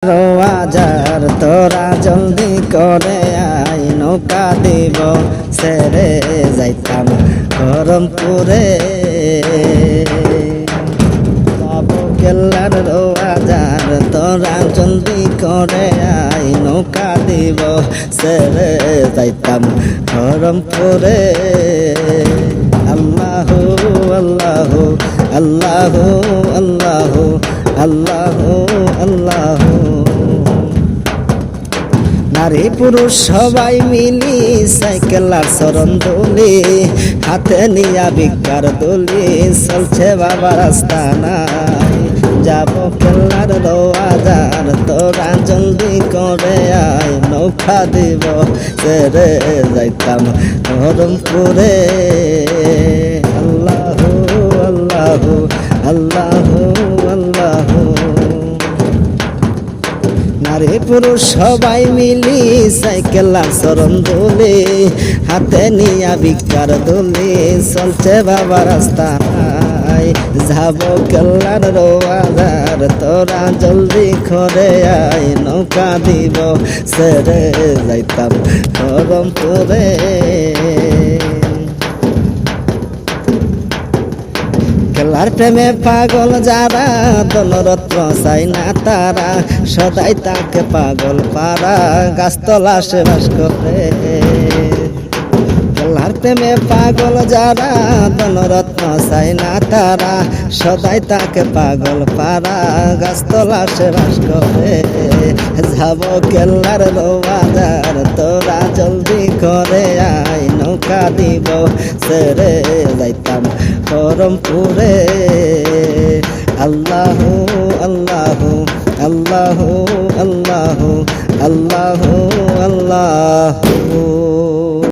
বাজার তোরা জলদি করে আই, নৌকা দিব সেরে যাইতাম গরমপুরে। কেল্লার বাজার তোরা জলদি করে আই, নৌকা দিব সেরে যাইতাম গরমপুরে। আল্লাহু আল্লাহু আল্লাহু আল্লাহু আল্লাহু আল্লাহু। নারী পুরুষ সবাই মিলি সাইকেলার চরণ দুলি, হাতে নিয়া ভিক্ষার দুলি, চলছে বাবা রাস্তা নাই। যাব কেল্লার বাজার তোরা জলদি করে আয়, নৌকা দিব ছেড়ে যাইতাম গরমপুরে। আল্লাহু আল্লাহু আল্লাহু আল্লাহু। নারী পুরুষ সবাই মিলি সাইকেলার চরণ দুলি, হাতে নিয়া ভিক্ষার দুলি, চলছে বাবা রাস্তা নাই। যাব কেল্লার বাজার তোরা জলদি করে আয়, নৌকা দিব ছেড়ে যাইতাম গরমপুরে। কেল্লার প্রেমে পাগল যারা, দলরত্ন চাই না তারা, সদাই তাকে পাগল পারা, গাছতলা সে বাস করে। কেল্লার প্রেমে পাগল যারা, দলরত্ন চাই না তারা, সদাই তাকে পাগল পারা, গাছতলা সে বাস করে। যাব কেল্লার বাজার তোরা জলদি করে আয়, নৌকা দিব ছেড়ে যাইতাম গরমপুরে। আল্লাহু আল্লাহু আল্লাহু আল্লাহু আল্লাহু আল্লাহ।